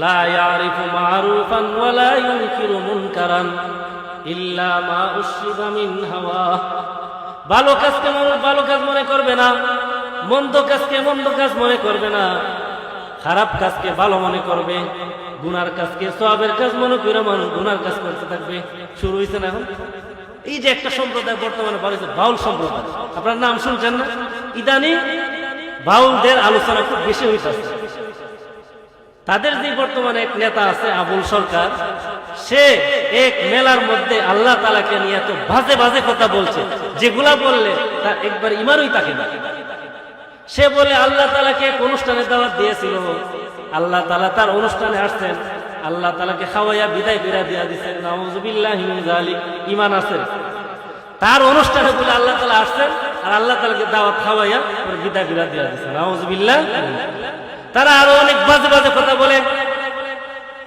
লা ইয়ারিফু মা'রুফান ওয়া লা ইউনকিরু মুনকারান ইল্লা মা উশরিবা মিন হাওয়া। ভালো কাজকে মানুষ ভালো কাজ মনে করবে না, মন্দ কাজকে মন্দ কাজ মনে করবে না, খারাপ কাজকে ভালো মনে করবে, গুনার কাজকে সওয়াবের কাজ মনে করে মানুষ গুনার কাজ করতে থাকবে। শুরু হয়েছে না এখন? এই যে একটা সম্প্রদায় বর্তমানে বলেছে বাউল সম্প্রদায়, আপনার নাম শুনছেন না? ইদানিং বাউলদের আলোচনা খুব বেশি হইতেছে। তাদের যে বর্তমানে এক নেতা আছে আবুল সরকার, সে এক মেলার মধ্যে আল্লাহ তাআলাকে নিয়ে এত বাজে বাজে কথা বলছে, যেগুলা বললে তার একবার ইমানই থাকে না। সে বলে আল্লাহ তাআলাকে এক অনুষ্ঠানে দাওয়াত দিয়েছিল, আল্লাহ তাআলা তার অনুষ্ঠানে আসছেন, আল্লাহ তাআলাকে খাওয়াইয়া বিদায় করে দিয়া দিচ্ছেন। নাউযুবিল্লাহি মিন যালিক। ঈমান আছে তার অনুষ্ঠানে বলে আল্লাহ তাআলা আসছেন আর আল্লাহ তাআলাকে দাওয়াত খাওয়াইয়া বিদায় করে দিয়া দিচ্ছেন। নাউযুবিল্লাহ। তারা আরো অনেক বাজে বাজে কথা বলে।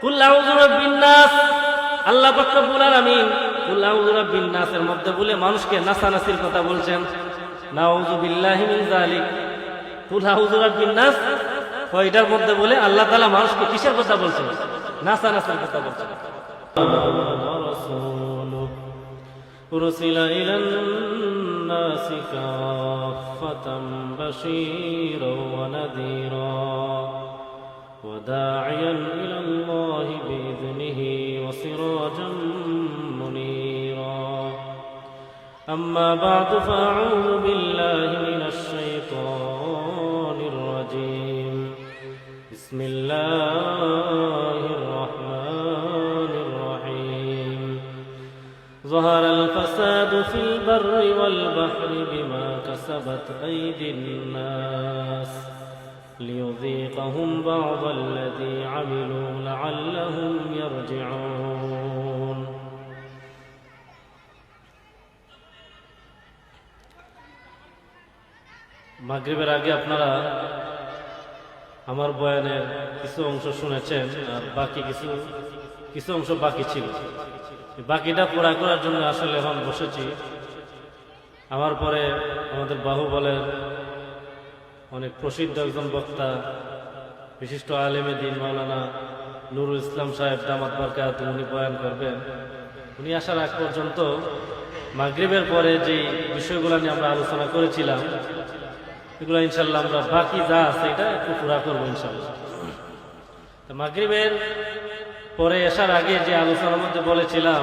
কুল আউযু বিরাব্বিন নাস, আল্লাহ পাক রব্বুল আলামিন কুল আউযু বিরাব্বিন নাসের মধ্যে বলে মানুষকে নাচানাচির কথা বলছেন। নাউযু বিল্লাহি মিন যালিক। কুল আউযু বিরাব্বিন নাস কয়টার মধ্যে বলে আল্লাহ তাআলা মানুষকে কিসের কথা বলছেন? নাচানাচির কথা বলছেন। উরসিলা ইলান নাসি কাফাতাম বাশীরাও ওয়া নাযীরা وداعيا إلى الله بإذنه وسراجا منيرا. أما بعد فأعوذ بالله من الشيطان الرجيم. بسم الله الرحمن الرحيم. ظهر الفساد في البر والبحر بما كسبت أيدي الناس ليذيقهم بعض الذي عملوا لعلهم يرجعون. মাগরিবের আগে আপনারা আমার বয়ানের কিছু অংশ শুনেছেন, আর বাকি কিছু অংশ বাকি ছিল। বাকিটা পুরা করার জন্য আসলে এখন বসেছি। আমার পরে আমাদের বাহুবলের অনেক প্রসিদ্ধ একজন বক্তা, বিশিষ্ট আলেমে দ্বীন মাওলানা নুরুল ইসলাম সাহেব দামাত বারকাত, উনি বয়ান করবেন। উনি আসার আগ পর্যন্ত মাগরিবের পরে যে বিষয়গুলো নিয়ে আমরা আলোচনা করেছিলাম, এগুলো ইনশাল্লাহ আমরা বাকি যা আছে এটা একটু পুরা করবো ইনশাল্লাহ। মাগরিবের পরে আসার আগে যে আলোচনার মধ্যে বলেছিলাম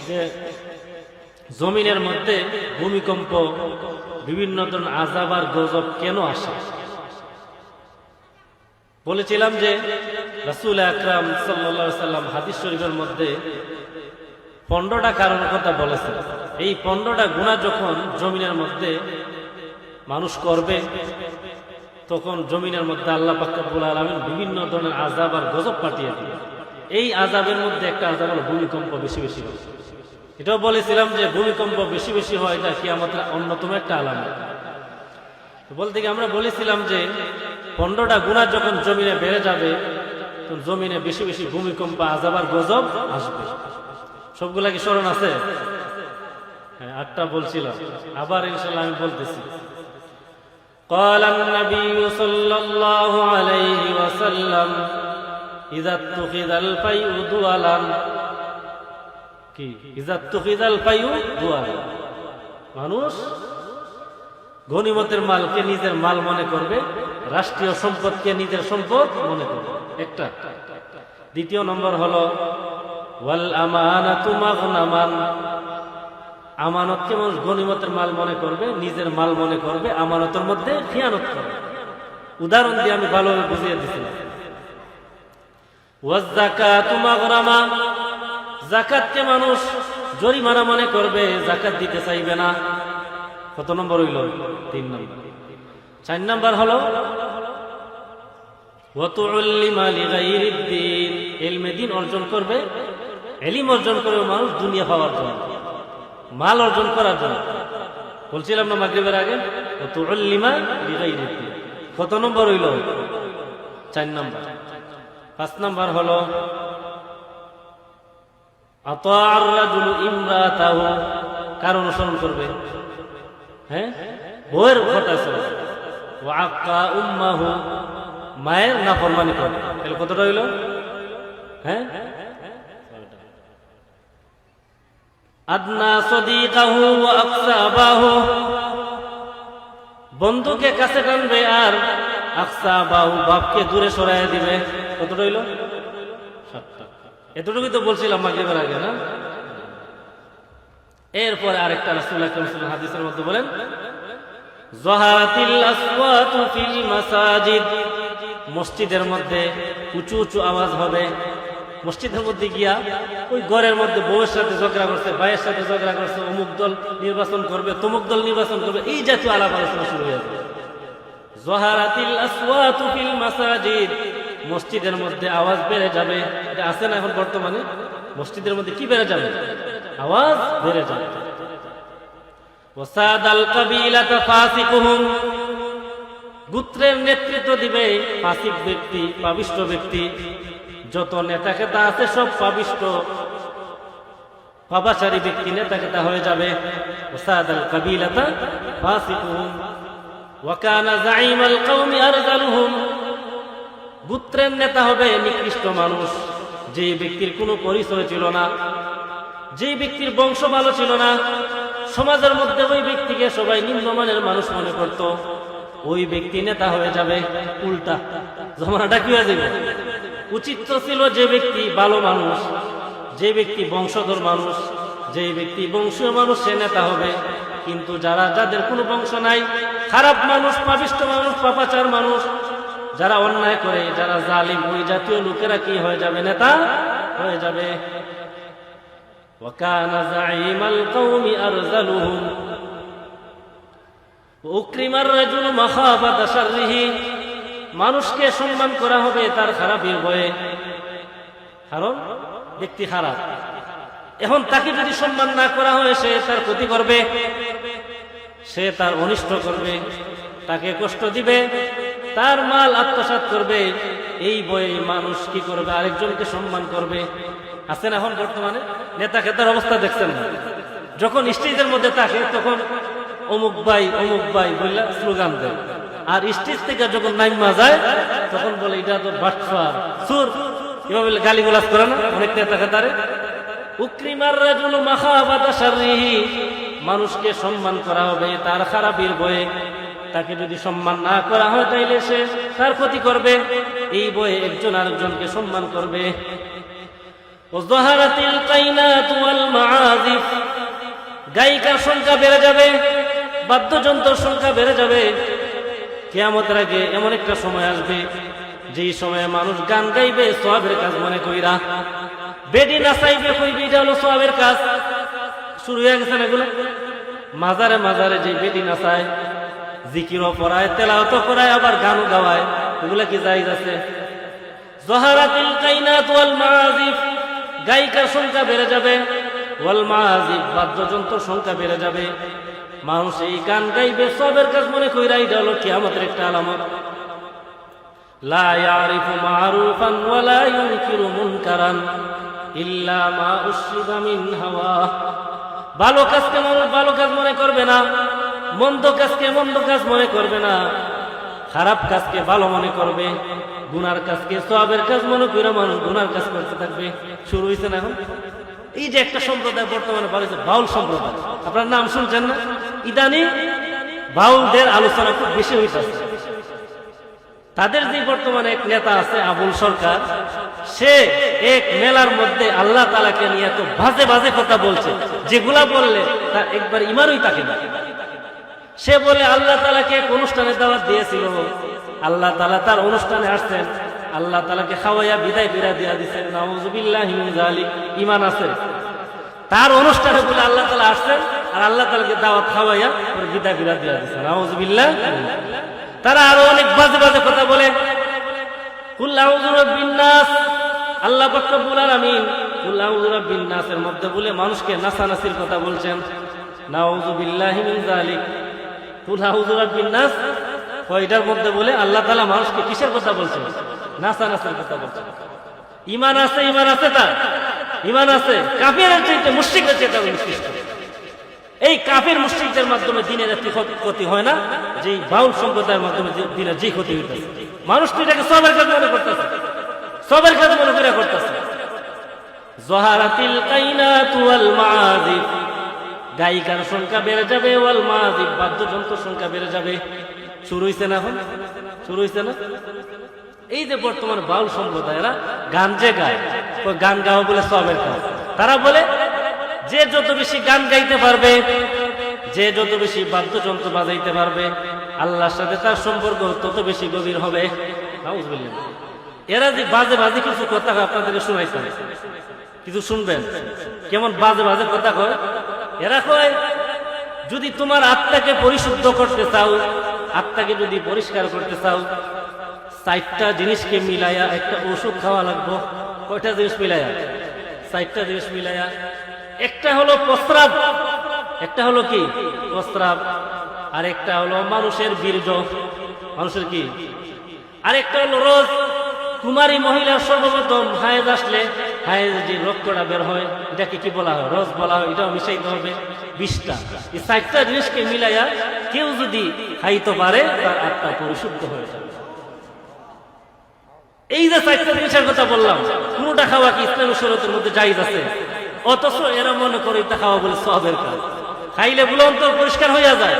যে জমিনের মধ্যে ভূমিকম্প, বিভিন্ন ধরনের আযাব আর গজব কেন আসে। বলেছিলাম যে রাসূল আকরাম সাল্লাল্লাহু আলাইহি সাল্লাম হাদিস শরীফের মধ্যে 15টা কারণের কথা বলেছেন। এই 15টা গুনাহ যখন জমিনের মধ্যে মানুষ করবে, তখন জমিনের মধ্যে আল্লাহ পাক রব্বুল আলামিন বিভিন্ন ধরনের আযাব আর গজব পাঠিয়ে দিবেন। এই আযাবের মধ্যে একটা আযাব হলো ভূমিকম্প বেশি বেশি হয়। এটাও বলেছিলাম যে ভূমিকম্প বেশি বেশি হয়, এটা কিয়ামতের অন্যতম একটা আলামত। বলতে গিয়ে আমরা বলেছিলাম যে 15টা গুনাহ যখন জমিনে বেড়ে যাবে, তখন জমিনে বেশি বেশি ভূমিকম্প, আযাব আর গজব আসবে। সবগুলা কি স্মরণ আছে? হ্যাঁ, 8টা বলছিলাম, আবার ইনশাআল্লাহ আমি বলতেছি। قال النبي صلى الله عليه وسلم إذا اتخذ الفيء دولا কি ইজাতুখিজাল ফায়ু দুয়ার, মানুষ গনিমতের মালকে নিজের মাল মনে করবে, রাষ্ট্রীয় সম্পদকে নিজের সম্পদ মনে করবে, একটা। দ্বিতীয় নম্বর হলো ওয়াল আমানাতু মাগনামান, আমানতকে মানুষ গনিমতের মাল মনে করবে, নিজের মাল মনে করবে, আমানতের মধ্যে খিয়ানত করবে। উদাহরণ দিয়ে আমি ভালোভাবে বুঝিয়ে দিছিলাম। ওয়াজ যাকাতু মাগরামা, যাকাতকে মানুষ জরিমানা মনে করবে, যাকাত দিতে চাইবে না। কত নম্বর হইল? 3 নম্বর। 4 নম্বর হলো ওয়াতুল্লিমা লিগাইরিদ দ্বীন, ইলমে দ্বীন অর্জন করবে, ইলম অর্জন করবে মানুষ দুনিয়া পাওয়ার জন্য, মাল অর্জন করার জন্য। বলছিলাম না মাগরিবের আগে ওয়াতুল্লিমা লিগাইরিদ দ্বীন। কত নম্বর হইল? 4 নম্বর। 5 নম্বর হলো আতাআর রাজুলু ইমরাতাহু, কার অনুসরণ করবে? হ্যাঁ, বউয়ের কথা শুনবে। ওয়া আক্কা উম্মাহু, মায়ের নাফরমানি করে। তাহলে কতটা হইল? হ্যাঁ, আদনা সদিকাহু ওয়া আকসা আবাহু, বন্ধুকে কাছে টানবে আর আকসা বাহু, বাপকে দূরে সরাইয়া দিবে। কতটা হইল? 7টা। এতটুকুই তো বলছিলাম মাগরিবের আগে না? এরপরে আরেকটা রাসূলুল্লাহ সাল্লাল্লাহু আলাইহি ওয়াসাল্লাম হাদিসের মধ্যে বলেন, যাহারাতিল আসওয়াতু ফিল মাসাজিদ, মসজিদের মধ্যে উঁচু উঁচু আওয়াজ হবে। মসজিদের মধ্যে গিয়া ওই ঘরের মধ্যে বউয়ের সাথে ঝগড়া করছে, ভাইয়ের সাথে ঝগড়া করছে, অমুক দল নির্বাচন করবে, তমুক দল নির্বাচন করবে, এই জাতীয় আলাপ আলোচনা শুরু হয়ে যাবে। যাহারাতিল আসওয়াতু ফিল মাসাজিদ, মসজিদের মধ্যে আওয়াজ বেড়ে যাবে। এটা আছে না এখন বর্তমানে? মসজিদের মধ্যে কি বেড়ে যাবে? আওয়াজ বেড়ে যাবে। ওয়াসাদাল কাবিলাতা ফাসিকুহুম, গোত্রের নেতৃত্ব দিবে ফাসিক ব্যক্তি, পাপিষ্ঠ ব্যক্তি। যত নেতা খেতা আছে সব পাপিষ্ঠ পাপাচারী ব্যক্তি নেতা খেতা হয়ে যাবে। ওয়াসাদাল কাবিলাতা ফাসিকুহুম ওয়া কানা যাঈমাল কওমি আরযালুহুম, গোত্রের নেতা হবে নিকৃষ্ট মানুষ, যে ব্যক্তির কোনো পরিচয় ছিল না, যে ব্যক্তির বংশ ভালো ছিল না, সমাজের মধ্যে ওই ব্যক্তিকে সবাই নিম্নমানের মানুষ মনে করত, ওই ব্যক্তি নেতা হয়ে যাবে। উল্টা জমানাটা কি হয়ে যাবে? উচিত ছিল যে ব্যক্তি ভালো মানুষ, যে ব্যক্তি বংশধর মানুষ, যে ব্যক্তি বংশীয় মানুষ, সে নেতা হবে। কিন্তু যাদের কোনো বংশ নাই, খারাপ মানুষ, পাপিষ্ঠ মানুষ, পাপাচার মানুষ, যারা অন্যায় করে, যারা জালিম, ওই জাতীয় লোকেরা কি হয়ে যাবে? নেতা হয়ে যাবে। ওয়া কানা যাঈমাল কওমি আরযালুহুম উকরিমার রাজুলু মাখাফাতা শাররিহি, মানুষকে সম্মান করা হবে তার খারাপের ভয়ে, কারণ ব্যক্তি খারাপ। এখন তাকে যদি সম্মান না করা হয়, সে তার ক্ষতি করবে, সে তার অনিষ্ট করবে, তাকে কষ্ট দিবে, তার মাল আত্মসাৎ করবে। এই বয়ে মানুষ কি করবে? আরেকজনকে সম্মান করবে। আছেন এখন বর্তমানে নেতা খেতার অবস্থা দেখছেন না? যখন স্টেজের মধ্যে থাকে তখন অমুক ভাই বললা স্লোগান দেয়, আর স্টেজ থেকে যখন নাইমা যায় তখন বলে এটা তো বাটফার, সুর, এভাবে গালিগালাজ করে না অনেক নেতা খেতারে। উকরিমার রাজুলু মাখাফাতা শাররিহি, মানুষকে সম্মান করা হবে তার খারাপের ভয়ে। তাকে যদি সম্মান না করা হয় তাইলে সে তার ক্ষতি করবে, এই ভয়ে একজন আরেকজনকে সম্মান করবে। ওয়াযাহারাতিল কাইনাতু ওয়াল মাআযিফ, গায়িকার সংখ্যা বেড়ে যাবে, বাদ্যযন্ত্রের সংখ্যা বেড়ে যাবে। কিয়ামতের আগে এমন একটা সময় আসবে যেই সময়ে মানুষ গান গাইবে সওয়াবের কাজ মনে কইরা, বেডি নাচাইবে কইবে এটা হলো সওয়াবের কাজ। শুরু হয়ে গেছে না এগুলো? মাজারে মাজারে যে বেডি নাচায়, জিকিরও পড়ায়, তেলাওয়াতও করায়, আবার গানও গাওয়ায়, এগুলা কি জায়েজ আছে? যাহারাতিল কাইনাত ওয়াল মাআযিফ, গায়িকার সংখ্যা বেড়ে যাবে, ওয়াল মাআযিফ, বাদ্যযন্ত্রের সংখ্যা বেড়ে যাবে। মানুষ এই গান গাইবে সওয়াবের কাজ মনে কইরা, এটা হলো কিয়ামতের একটা আলামত। লা ইয়ারিফু মা'রুফান ওয়া লা ইউনকিরু মুনকারান ইল্লা মা উশরিবা মিন হাওয়া, ভালো কাজকে মানুষ ভালো কাজ মনে করবে না, মন্দ কাজকে মন্দ কাজ মনে করবে না, খারাপ কাজকে ভালো মনে করবে, গুনার কাজকে সওয়াবের কাজ মনে করে মানুষ গুনার কাজ করতে থাকবে। শুরু হয়েছে না এখন? এই যে একটা সম্প্রদায় বর্তমানে বলেছে বাউল সম্প্রদায়, আপনার নাম শুনছেন না? ইদানিং বাউলদের আলোচনা খুব বেশি হইতেছে। তাদের যে বর্তমানে এক নেতা আছে আবুল সরকার, সে এক মেলার মধ্যে আল্লাহ তাআলাকে নিয়ে তো বাজে বাজে কথা বলছে, যেগুলা বললে তার একবার ইমানই থাকে না। সে বলে আল্লাহ তাআলাকে এক অনুষ্ঠানে দাওয়াত দিয়েছিল, আল্লাহ তাআলা তার অনুষ্ঠানে আসছেন, আল্লাহ তাআলাকে খাওয়াইয়া বিদায় করে দিয়া দিচ্ছেন। নাউযুবিল্লাহি মিন যালিক, ঈমান আছে? তার অনুষ্ঠানে বলে আল্লাহ তাআলা আসছেন আর আল্লাহ তাআলাকে দাওয়াত খাওয়াইয়া পরে বিদায় করে দিয়া দিচ্ছেন। নাউযুবিল্লাহ। তারা আরো অনেক বাজে বাজে কথা বলে। কুল আউযু বিরাব্বিন নাস, আল্লাহ পাক রব্বুল আলামিন কুল আউযু বিরাব্বিন নাসের মধ্যে বলে মানুষকে নাচানাচির কথা বলছেন। নাউযুবিল্লাহি মিন যালিক। কুল আউযু বিরাব্বিন নাস কয়টার মধ্যে বলে আল্লাহ তাআলা মানুষকে কিসের কথা বলছেন? নাচানাচির কথা বলছেন। ঈমান আছে, ঈমান আছে, তার ঈমান আছে। কাফিরের চাইতে মুশরিকের চাইতে নিকৃষ্ট। এই কাফির মুশরিকদের মাধ্যমে দিনের একটি ক্ষতি হয় না, যে বাউল সম্প্রদায়ের মাধ্যমে দিনের যে ক্ষতি হইতেছে। মানুষ তো এটাকে সবের কাজ মনে করতেছে, সবের কাজ মনে করে করতেছে। জহারাতিল কাইনাতু ওয়াল মাআজিফ, গায়িকার সংখ্যা বেড়ে যাবে, ওয়াল মাআজিফ, বাদ্যযন্ত্র সংখ্যা বেড়ে যাবে। শুরু হইছে না? এখন শুরু হইছে না? এই যে বর্তমান বাউল সম্প্রদায়েরা গান যে গায়, ওই গান গাওয়া বলে সবের কাজ। তারা বলে যে যত বেশি গান গাইতে পারবে, যে যত বেশি বাদ্যযন্ত্র বাজাইতে পারবে, আল্লাহর সাথে তার সম্পর্ক তত বেশি গভীর হবে। নাউজুবিল্লাহ। এরা যে বাজে বাজে কিছু কথা আপনাদেরকে শোনাইছে, কিছু শুনবেন কেমন বাজে বাজে কথা কয়। এরা কয় যদি তোমার আত্মাকে পরিশুদ্ধ করতে চাও, আত্মাকে যদি পরিষ্কার করতে চাও, 4টা জিনিসকে মিলাইয়া একটা ওষুধ খাওয়া লাগবো। কয়টা জিনিস মিলাইয়া? 4টা জিনিস মিলাইয়া। একটা হলো প্রস্রাব, একটা হলো কি প্রস্রাব, আর একটা হলো মানুষের বীর্য, মানুষের কি, আর একটা হলো রোজ। কুমারী মহিলার সর্বপ্রথম হায়েজ আসলে হায়েজ যে রক্তটা বের হয় এটাকে কি বলা হয়? রস বলা হয়। এটাও মিশাইতে হবে 20টা। এই 4টা জিনিসকে মিলাইয়া কেউ যদি খাইতে পারে তার আত্মা পরিশুদ্ধ হয়ে যাবে। এই যে 4টা জিনিসের কথা বললাম, কোনটা খাওয়া কি ইসলামের শরীয়তের মধ্যে জায়েজ আছে? অথচ এরা মনে করে এটা খাওয়া বলে সবের কাজ। খাইলে বলে অন্তর পরিষ্কার হইয়া যায়।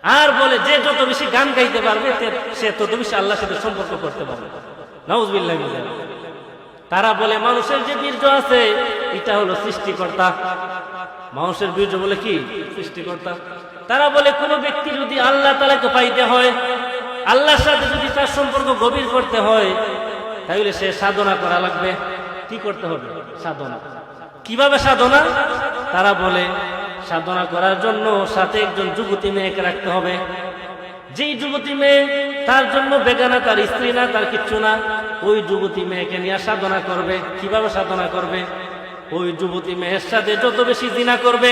আর বলে যে যত বেশি গান গাইতে পারবে সে তত বেশি আল্লাহর সাথে সম্পর্ক করতে পারবে। নাউজুবিল্লাহ। তারা বলে মানুষের যে বীর্য আছে এটা হলো সৃষ্টিকর্তা। মানুষের বীর্য বলে কি? সৃষ্টিকর্তা। তারা বলে কোন ব্যক্তি যদি আল্লাহ তাআলাকে পাইতে হয়, আল্লাহর সাথে যদি তার সম্পর্ক গভীর করতে হয়, তাহলে সে সাধনা করা লাগবে। কি করতে হবে? সাধনা। কিভাবে সাধনা? তারা বলে সাধনা করার জন্য সাথে একজন যুবতী মেয়েকে রাখতে হবে। যেই যুবতী মেয়ে তার জন্য বেগানা, তার স্ত্রী না, তার কিচ্ছু না, ওই যুবতী মেয়েকে নিয়ে সাধনা করবে। কিভাবে সাধনা করবে? ওই যুবতী মেয়ের সাথে যত বেশি জিনা করবে,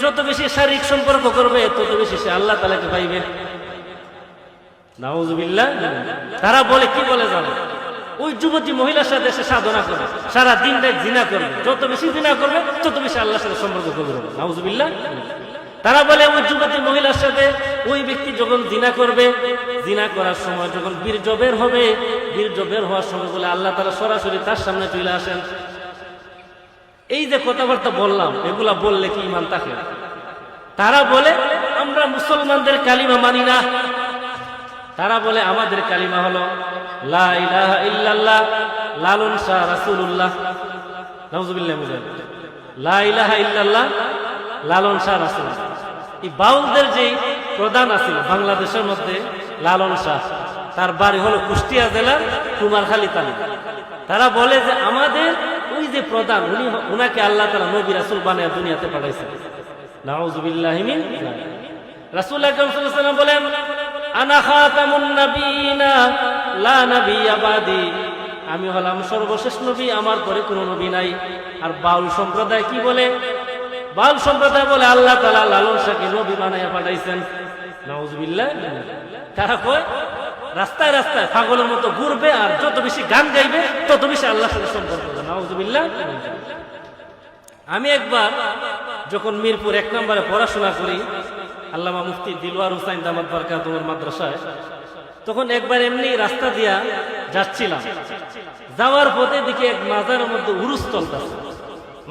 যত বেশি শারীরিক সম্পর্ক করবে, তত বেশি সে আল্লাহ তাআলাকে পাইবে। নাউজুবিল্লাহ। তারা বলে কি বলে জানো? ওই যুবতী মহিলার সাথে সে সাধনা করবে, সারা দিন রাত জিনা করবে, যত বেশি জিনা করবে তত বেশি আল্লাহর সাথে সম্পর্ক গভীর হবে। নাউজুবিল্লাহ। তারা বলে ওই যুবতী মহিলার সাথে ওই ব্যক্তি যখন জিনা করবে, জিনা করার সময় যখন বীর্য বের হবে, বীর্য বের হওয়ার সময় বলে আল্লাহ তাআলা সরাসরি তার সামনে চলে আসেন। এই যে কথাবার্তা বললাম, এগুলা বললে কি ঈমান থাকে? তারা বলে আমরা মুসলমানদের কালিমা মানি না। তারা বলে আমাদের কালিমা হলো লা ইলাহা ইল্লাল্লাহ লালন শাহ রাসূলুল্লাহ। নাউজুবিল্লাহ। লা ইলাহা ইল্লাল্লাহ লালন শাহ রাসূলুল্লাহ। এই বাউলদের যে প্রধান আছিল বাংলাদেশের মধ্যে, লালন শাহ, তার বাড়ি হলো কুষ্টিয়া জেলার কুমারখালী থানা। তারা বলে যে আমাদের ওই যে প্রধান, উনাকে আল্লাহ তাআলা নবী রাসূল বানায় দুনিয়াতে পাঠাইছেন। নাউজুবিল্লাহি মিন যালিক। রাসূল আকরাম সাল্লাল্লাহু আলাইহি ওয়াসাল্লাম বলেন আনা খাতামুন নাবিয়িনা লা নাবিয়্যা বাদি, আমি হলাম সর্বশেষ নবী, আমার পরে কোনো নবী নাই। আর বাউল সম্প্রদায় কি বলে? বাউল সম্প্রদায় বলে আল্লাহ তাআলা লালন শাহকে নবী বানায়া পাঠাইছেন। নাউজুবিল্লাহ। তারা কয় রাস্তায় রাস্তায় পাগলের মতো ঘুরবে আর যত বেশি গান গাইবে তত বেশি আল্লাহর সাথে সম্পর্ক হবে। নাউজুবিল্লাহ। আমি একবার যখন মিরপুর 1 নম্বরে পড়াশোনা করি আল্লামা মুফতি দিলওয়ার হুসাইন দামাত বারকাতুহুর মাদ্রাসায়, তখন একবার এমনি রাস্তা দিয়া যাচ্ছিলাম, যাওয়ার পথে দেখি এক মাজারের মধ্যে উরুস চলতেছে।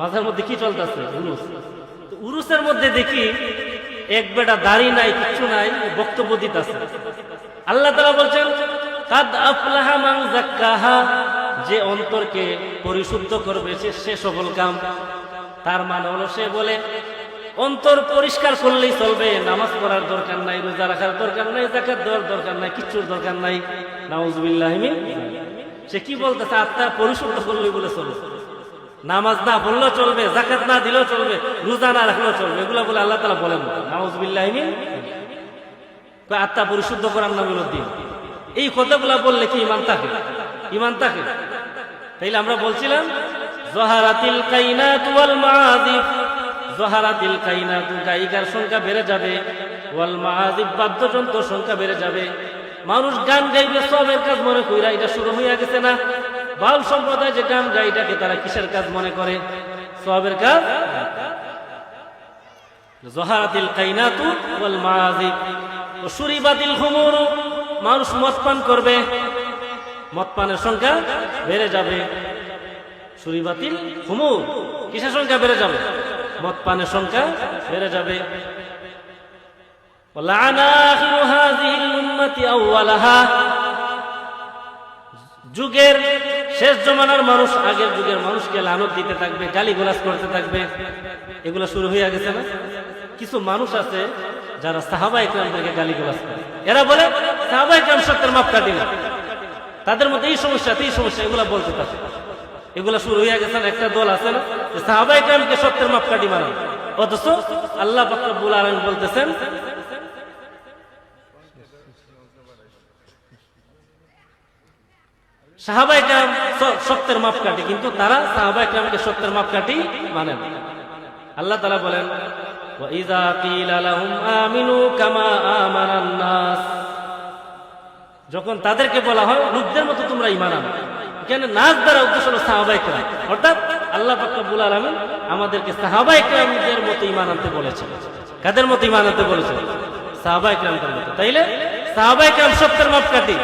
মাজার মধ্যে কি চলতেছে? উরুস। উরুসের মধ্যে দেখি এক বেটা দাড়ি নাই, কিচ্ছু নাই, বক্তব্য দিতেছে। আল্লাহ তাআলা বলছেন কাদ আফলাহা মান যাক্কাহা, যে অন্তরকে পরিশুদ্ধ করবে সে সফল কাম। তার মানে হলো সে বলে অন্তর পরিষ্কার করলেই চলবে, নামাজ পড়ার দরকার নাই, রোজা রাখার দরকার নাই, যাকাত দেওয়ার দরকার নাই, কিচ্ছুর দরকার নাই। নাউজুবিল্লাহি মিন। সে কি বলতেছে? আত্মা পরিশুদ্ধ করলেই বলে চলবে, নামাজ না পড়লেও চলবে, যাকাত না দিলেও চলবে, রোজা না রাখলেও চলবে, এগুলো বলে আল্লাহ তাআলা বলেন না। নাউজুবিল্লাহি মিন। আত্মা পরিশুদ্ধ করার নাম হলো দ্বীন। এই কথাগুলা বললে কি ঈমান থাকে? ঈমান থাকে। তাইলে আমরা বলছিলাম জহারাতিল কাইনাতু ওয়াল মাআজিফ, জহারাতিল কাইনাতু, গায়িকার সংখ্যা বেড়ে যাবে, ওয়াল মাআজিফ, বাদ্যযন্ত্রের সংখ্যা বেড়ে যাবে। মানুষ গান গাইবে সবের কাজ মনে কইরা, এটা শুরু হইয়া গেছে না? বাউল সম্প্রদায় যে গান গায় এটাকে তারা কিসের কাজ মনে করে? সবের কাজ। জহারাতিল কাইনাতু ওয়াল মাআজিফ ওয়া শুরিবাতিল খুমুর মানুষ মদ পান করবে, মদ পানের সংখ্যা বেড়ে যাবে। সুরি বাতিল হুমুর কিসের সংখ্যা বেড়ে যাবে? মদ পানের সংখ্যা বেড়ে যাবে। যুগের শেষ জমানার মানুষ আগের যুগের মানুষকে লানত দিতে থাকবে, গালিগালাজ করতে থাকবে। এগুলো শুরু হয়ে গেছে না? কিছু মানুষ আছে যারা সাহাবায়ে কেরামদেরকে গালিগালাজ করে, এরা বলে সাহাবায়ে কেরাম সত্যের মাপকাঠি না, তাদের মধ্যে এই সমস্যা এগুলা বলতে থাকে। এগুলা শুরু হয়ে গেছে। একটা দল আছে না যে সাহাবায়ে কেরামকে সত্যের মাপকাঠি মানে, অথচ আল্লাহ পাক রব্বুল আলামিন বলতেছেন সাহাবায়ে কেরাম সত্যের মাপকাঠি, কিন্তু তারা সাহাবায়ে কেরামকে সত্যের মাপকাঠি মানে না। আল্লাহ তাআলা বলেন ওয়াইযা কিলা লাহুম আমিনু কামা আমানান নাস, যখন তাদেরকে বলা হয় লোকদের মতো তোমরা ঈমান আনো। এখানে নাস দ্বারা উদ্দেশ্য হলো সাহাবায়ে কেরাম, অর্থাৎ আল্লাহ পাক রব্বুল আলামিন আমাদেরকে সাহাবায়ে কেরামদের মতো ঈমান আনতে বলেছেন। কাদের মতো ঈমান আনতে বলেছেন? সাহাবায়ে কেরামদের মতো। তাইলে সাহাবায়ে কেরাম সত্যের মাপকাঠি,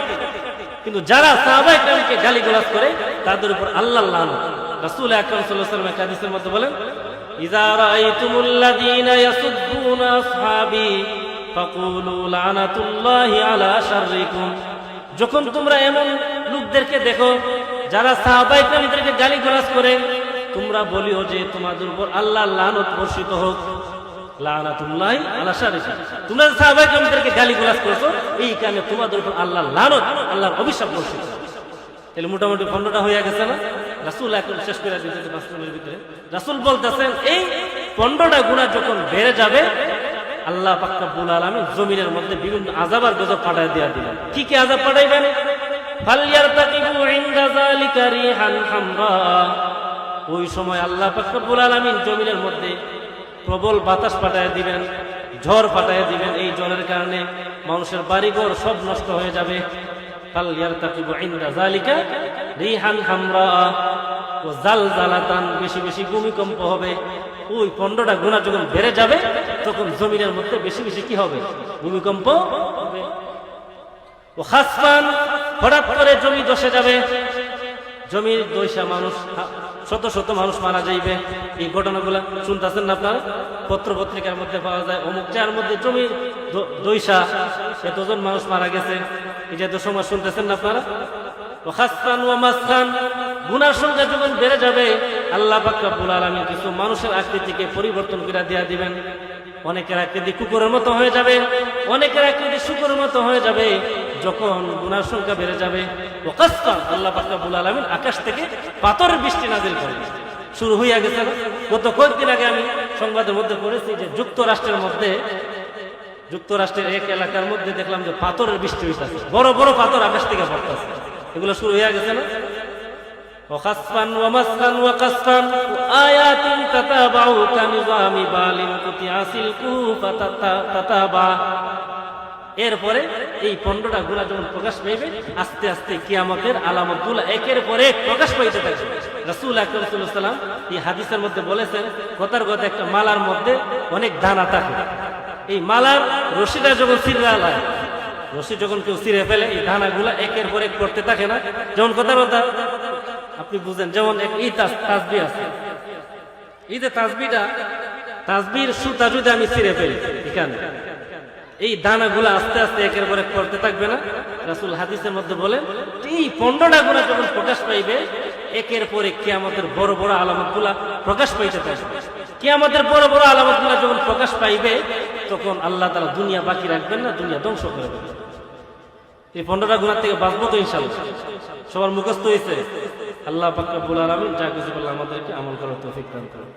কিন্তু যারা সাহাবায়ে কেরামকে গালিগালাজ করে তাদের উপর আল্লাহর লানত। রাসূল আকরাম সাল্লাল্লাহু আলাইহি ওয়াসাল্লাম হাদিসের মধ্যে বলেন ইযা রাআইতুমুল্লাযীনা ইয়াসুব্বুনা আসহাবী ফাকুলু লানাতুল্লাহি আলা শাররিকুম, যখন তোমরা এমন লোকদেরকে দেখো যারা সাহাবায়ে কেরামদেরকে গালিগালাজ করে, তোমরা বলিও যে তোমাদের উপর আল্লাহর লানত বর্ষিত হোক। লানাতুল্লাহি আলা শাররিকুম, তোমরা সাহাবায়ে কেরামদেরকে গালিগালাজ করছো, এই কারণে তোমাদের উপর আল্লাহর লানত, আল্লাহর অভিশাপ বর্ষিত। তাহলে মোটামুটি খণ্ডটা হয়ে গেছে না? রাসূল একদম শেষ করে দিয়েছে 5 মিনিটের ভিতরে। রাসূল বলতেছেন এই 15টা গুনাহ যখন বেড়ে যাবে, আল্লাহ পাক রব্বুল আলামিন জমিনের মধ্যে বিভিন্ন আযাব আর গজব পাঠায় দেয়া দিবেন। কি কি আযাব পাঠাইবেন? ফালইয়ারতাকিবু ইনদা যালিকা রিহান হামরা, ওই সময় আল্লাহ পাক রব্বুল আলামিন জমিনের মধ্যে প্রবল বাতাস পাঠায় দিবেন, ঝড় পাঠায় দিবেন। এই ঝড়ের কারণে মানুষের বাড়িঘর সব নষ্ট হয়ে যাবে। ফালইয়ারতাকিবু ইনদা যালিকা রিহান হামরা ওয়া জালজালাতান, বেশি বেশি ভূমিকম্প হবে। ওই 15টা গুনাহ যখন বেড়ে যাবে তখন জমিনের মধ্যে বেশি বেশি কি হবে? ভূমিকম্প হবে। ও খাসফান, হঠাৎ করে জমি ধসে যাবে, জমির দইসা মানুষ, শত শত মানুষ মারা যাইবে। এই ঘটনাগুলা শুনতেছেন না আপনারা? পত্র পত্রিকার মধ্যে পাওয়া যায় অমুক জায়গার মধ্যে জমি দইসা এতজন মানুষ মারা গেছে। এই যে তো সময় শুনতেছেন না আপনারা? ও খাসফান ওয়া মাসখান, গুনার সংখ্যা যখন বেড়ে যাবে আল্লাহ পাক রব্বুল আলামিন কিছু মানুষের আকৃতিকে পরিবর্তন করে দেয়া দিবেন। অনেকের আকৃতি কুকুরের মতো হয়ে যাবে, অনেকের আকৃতি শুকরের মতো হয়ে যাবে যখন গুনার সংখ্যা বেড়ে যাবে। ও কাসফান, আল্লাহ পাক রব্বুল আলামিন আকাশ থেকে পাথরের বৃষ্টি নাযিল করবেন। শুরু হয়ে গেছে। গত কয়েকদিন আগে আমি সংবাদের মধ্যে পড়েছি যে যুক্তরাষ্ট্রের এক এলাকার মধ্যে দেখলাম যে পাথরের বৃষ্টি হইতেছে, বড় বড় পাথর আকাশ থেকে পড়তেছে। এগুলো শুরু হয়ে গেছে না? ওয়াখাসফান ওয়া মাসখান ওয়া কাসফান আয়াতিন তাতাবাউ কানিজামি বালিন কুতিয়াসিল কুফাতাতাবা। এরপরে এই 15টা গুনাহ যখন প্রকাশ পাইবে, আস্তে আস্তে কিয়ামতের আলামতগুলো একের পর এক প্রকাশ পাইতে থাকবে। রাসূল আকরাম সাল্লাল্লাহু আলাইহি ওয়াসাল্লাম এই হাদিসের মধ্যে বলেছেন, কথার কথা একটা মালার মধ্যে অনেক দানা থাকে। এই মালার রশিটা যখন ছিঁড়া হয়, রশি যখন কেউ ছিঁড়ে ফেলে, এই দানাগুলা একের পর এক করতে থাকে না? যেমন কথার কথা আপনি বুঝেন, যেমন এই তাসবিহ আছে, এই যে তাসবির সুতা যদি আমি ছিঁড়ে ফেলি, এখানে এই দানাগুলা আস্তে আস্তে একের পর এক করতে থাকবে না? রাসূল হাদিসের মধ্যে বলেন এই 15টা গুনাহ যখন প্রকাশ পাইবে, একের পর এক কিয়ামতের বড় বড় আলামতগুলা প্রকাশ পাইতে থাকবে। কিয়ামতের বড় বড় আলামতগুলা যখন প্রকাশ পাইবে, তখন আল্লাহ তাআলা দুনিয়া বাকি রাখবেন না, দুনিয়া ধ্বংস করে দেবেন। এই 15টা গুনাহ থেকে বাঁচবো তো ইনশাআল্লাহ? সবার মুখস্থ হয়েছে? আল্লাহ পাক রব্বুল আলামিন যা কিছু বললেন আমাদেরকে আমল করার তৌফিক দান করুন।